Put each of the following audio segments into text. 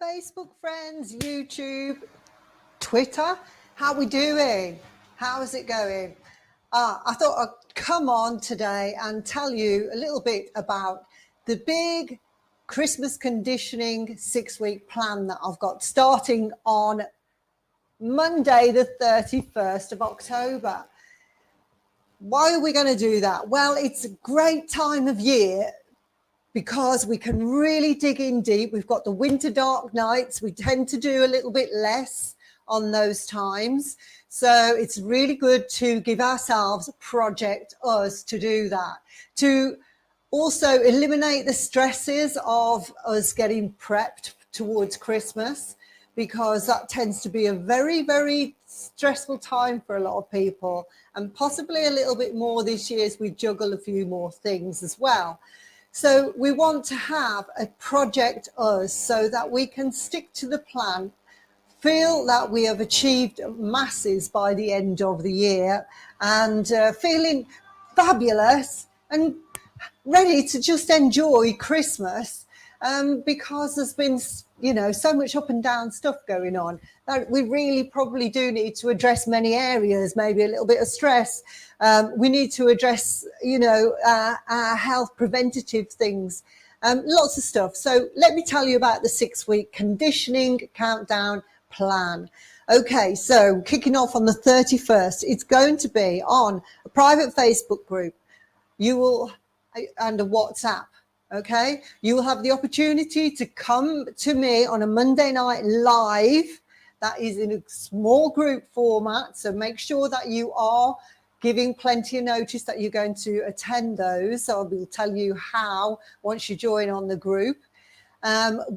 Facebook friends, YouTube, Twitter. How we doing? How's it going? I thought I'd come on today and tell you a little bit about the big Christmas conditioning 6-week plan that I've got starting on Monday, the 31st of October. Why are we going to do that? Well, it's a great time of year because we can really dig in deep. We've got the winter dark nights. We tend to do a little bit less on those times. So it's really good to give ourselves Project Us to do that, to also eliminate the stresses of us getting prepped towards Christmas, because that tends to be a very, very stressful time for a lot of people, and possibly a little bit more this year as we juggle a few more things as well. So we want to have a Project Us so that we can stick to the plan, feel that we have achieved masses by the end of the year, and feeling fabulous and ready to just enjoy Christmas, because there's been, so much up and down stuff going on that we really probably do need to address many areas, maybe a little bit of stress. We need to address, our health preventative things, lots of stuff. So let me tell you about the 6-week conditioning countdown plan. Okay, so kicking off on the 31st, it's going to be on a private Facebook group. You will, and a WhatsApp. Okay, you will have the opportunity to come to me on a Monday night live. That is in a small group format. So make sure that you are giving plenty of notice that you're going to attend those. So I will tell you how once you join on the group.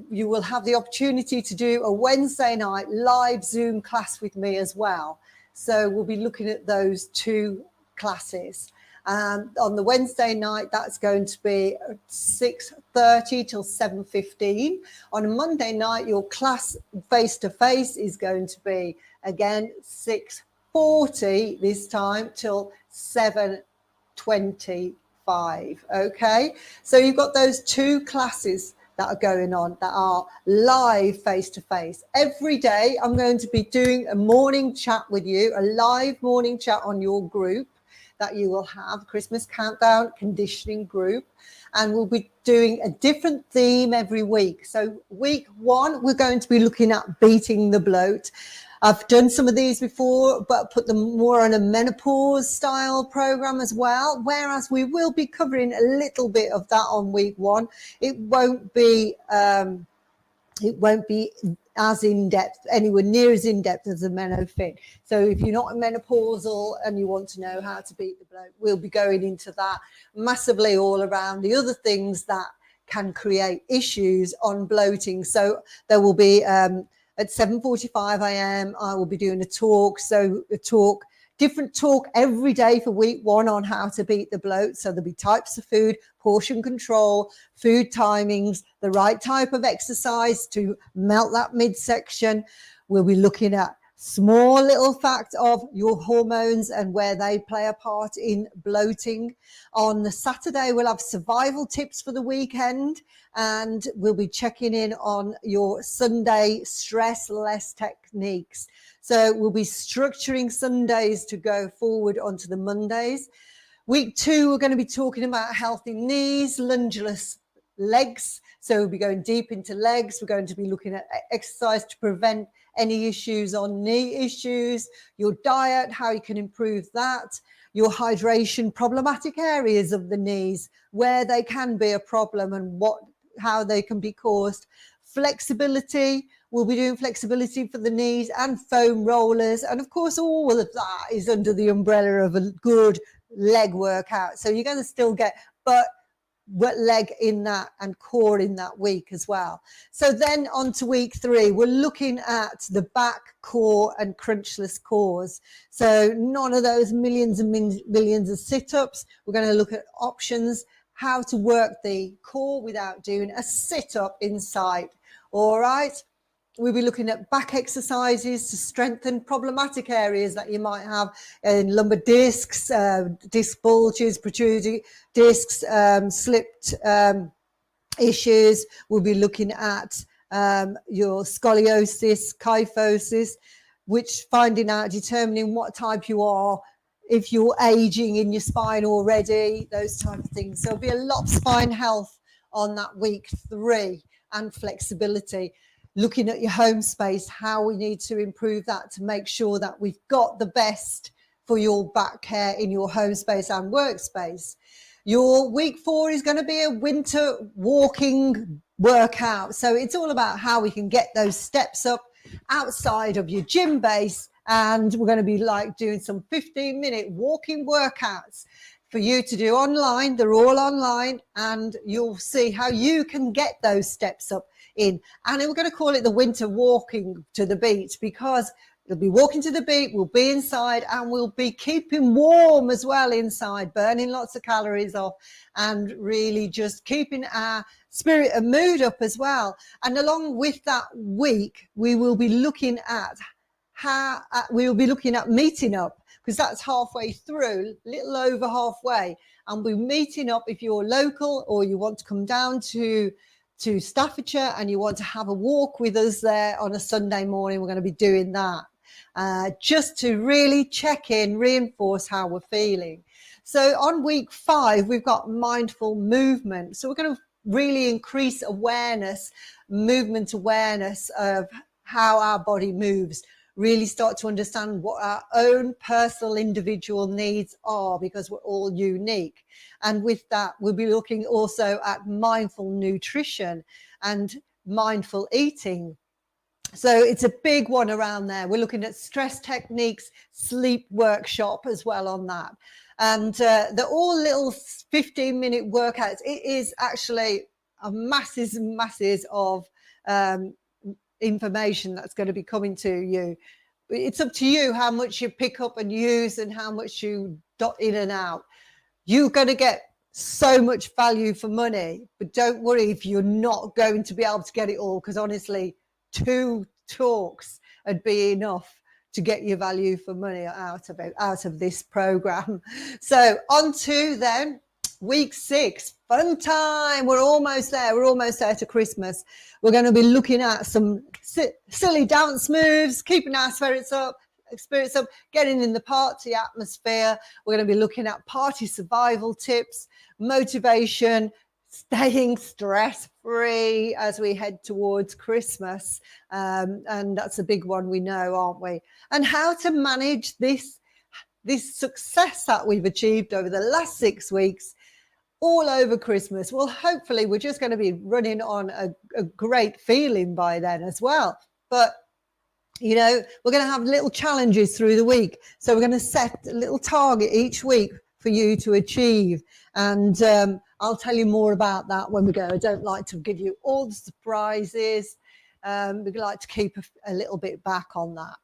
You will have the opportunity to do a Wednesday night live Zoom class with me as well. So we'll be looking at those two classes. On the Wednesday night, that's going to be 6:30 till 7:15. On a Monday night, your class face-to-face is going to be, again, 6:40 this time till 7:25. Okay, so you've got those two classes that are going on that are live face-to-face. Every day, I'm going to be doing a morning chat with you, a live morning chat on your group that you will have, Christmas Countdown Conditioning Group, and we'll be doing a different theme every week. So week 1, we're going to be looking at beating the bloat. I've done some of these before, but put them more on a menopause style program as well, whereas we will be covering a little bit of that on week 1. It won't be as in-depth, anywhere near as in-depth as the MenoFit. So if you're not menopausal and you want to know how to beat the bloat, we'll be going into that massively all around the other things that can create issues on bloating. So there will be, at 7:45 a.m., I will be doing a talk. So different talk every day for week 1 on how to beat the bloat. So there'll be types of food, portion control, food timings, the right type of exercise to melt that midsection. We'll be looking at small little facts of your hormones and where they play a part in bloating. On the Saturday, we'll have survival tips for the weekend, and we'll be checking in on your Sunday stress less techniques. So we'll be structuring Sundays to go forward onto the Mondays. Week 2, we're going to be talking about healthy knees, lungeless legs. So we'll be going deep into legs. We're going to be looking at exercise to prevent any issues on knee issues, your diet, how you can improve that, your hydration, problematic areas of the knees, where they can be a problem and how they can be caused. Flexibility, we'll be doing flexibility for the knees and foam rollers. And of course, all of that is under the umbrella of a good leg workout. So you're going to still get leg in that and core in that week as well. So then on to week 3, we're looking at the back, core and crunchless cores. So none of those millions and millions of sit-ups. We're going to look at options, how to work the core without doing a sit-up inside. All right. We'll be looking at back exercises to strengthen problematic areas that you might have in lumbar discs, disc bulges, protruding discs, slipped issues. We'll be looking at your scoliosis, kyphosis, which determining what type you are, if you're aging in your spine already, those type of things. So there'll be a lot of spine health on that week 3 and flexibility. Looking at your home space, how we need to improve that to make sure that we've got the best for your back care in your home space and workspace. Your week 4 is going to be a winter walking workout. So it's all about how we can get those steps up outside of your gym base. And we're going to be doing some 15-minute walking workouts for you to do online. They're all online, and you'll see how you can get those steps up in. And we're going to call it the winter walking to the beach, because you'll be walking to the beach, we'll be inside, and we'll be keeping warm as well inside, burning lots of calories off, and really just keeping our spirit and mood up as well. And along with that week, we will be looking at meeting up, because that's halfway through, little over halfway, and we're meeting up. If you're local or you want to come down to Staffordshire and you want to have a walk with us there on a Sunday morning, we're going to be doing that. Just to really check in, reinforce how we're feeling. So on week 5, we've got mindful movement. So we're going to really increase awareness, movement awareness of how our body moves, really start to understand what our own personal individual needs are, because we're all unique. And with that, we'll be looking also at mindful nutrition and mindful eating. So it's a big one around there. We're looking at stress techniques, sleep workshop as well on that. And they're all little 15-minute workouts. It is actually a masses of information that's going to be coming to you. It's up to you how much you pick up and use and how much you dot in and out. You're going to get so much value for money, but don't worry if you're not going to be able to get it all, because honestly, 2 talks would be enough to get your value for money out of this program. So on to then week 6, fun time. We're almost there to Christmas. We're going to be looking at some silly dance moves, keeping our spirits up, getting in the party atmosphere. We're going to be looking at party survival tips, motivation, staying stress-free as we head towards Christmas. And that's a big one, we know, aren't we? And how to manage this success that we've achieved over the last 6 weeks all over Christmas. Well, hopefully we're just going to be running on a great feeling by then as well. But you know, we're going to have little challenges through the week. So we're going to set a little target each week for you to achieve. And I'll tell you more about that when we go. I don't like to give you all the surprises. We'd like to keep a little bit back on that.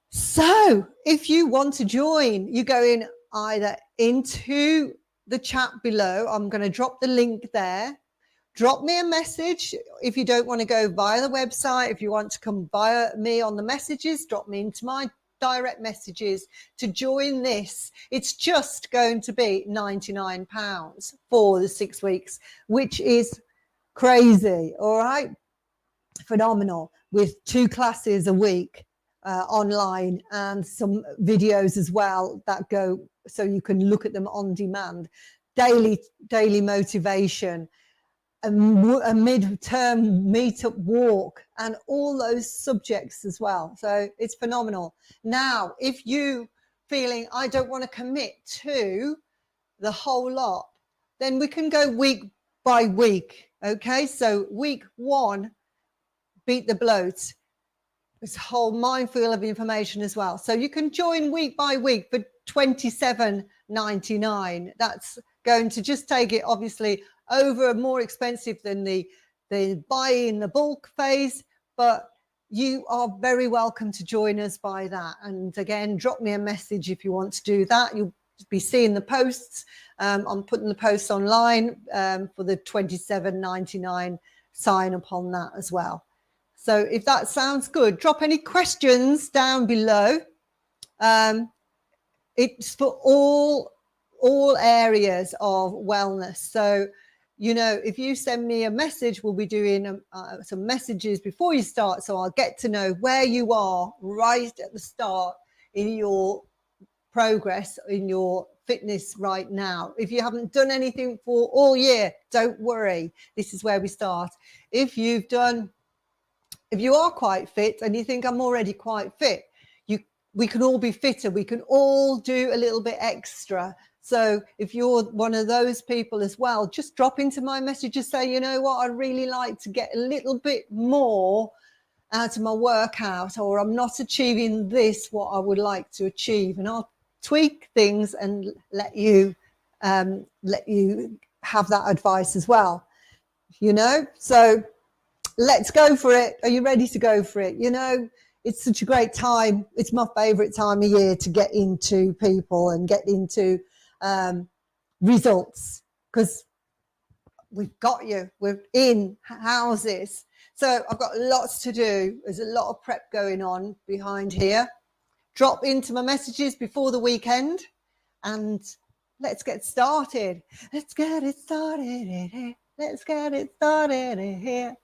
So if you want to join, you go in either into the chat below. I'm going to drop the link there. Drop me a message if you don't want to go via the website. If you want to come via me on the messages, drop me into my direct messages to join this. It's just going to be £99 for the 6 weeks, which is crazy. All right. Phenomenal, with 2 classes a week online and some videos as well that go so you can look at them on demand. Daily motivation, a mid-term meetup walk, and all those subjects as well. So it's phenomenal. Now, if you feeling I don't want to commit to the whole lot, then we can go week by week. Okay, so week 1, beat the bloat. This whole minefield of information as well. So you can join week by week for $27.99. That's going to just take it obviously over, more expensive than the buy in the bulk phase, but you are very welcome to join us by that. And again, drop me a message if you want to do that. You'll be seeing the posts. I'm putting the posts online for the $27.99 sign up on that as well. So if that sounds good, drop any questions down below. It's for all areas of wellness. So you know, if you send me a message, we'll be doing some messages before you start. So I'll get to know where you are right at the start in your progress, in your fitness right now. If you haven't done anything for all year, don't worry. This is where we start. If you are quite fit and you think I'm already quite fit, we can all be fitter. We can all do a little bit extra. So if you're one of those people as well, just drop into my message and say, you know what, I'd really like to get a little bit more out of my workout, or I'm not achieving this, what I would like to achieve. And I'll tweak things and let you have that advice as well, you know. So let's go for it. Are you ready to go for it? You know, it's such a great time. It's my favorite time of year to get into people and get into results, because we've got you. We're in houses. So I've got lots to do. There's a lot of prep going on behind here. Drop into my messages before the weekend and let's get started. Let's get it started here. Let's get it started here.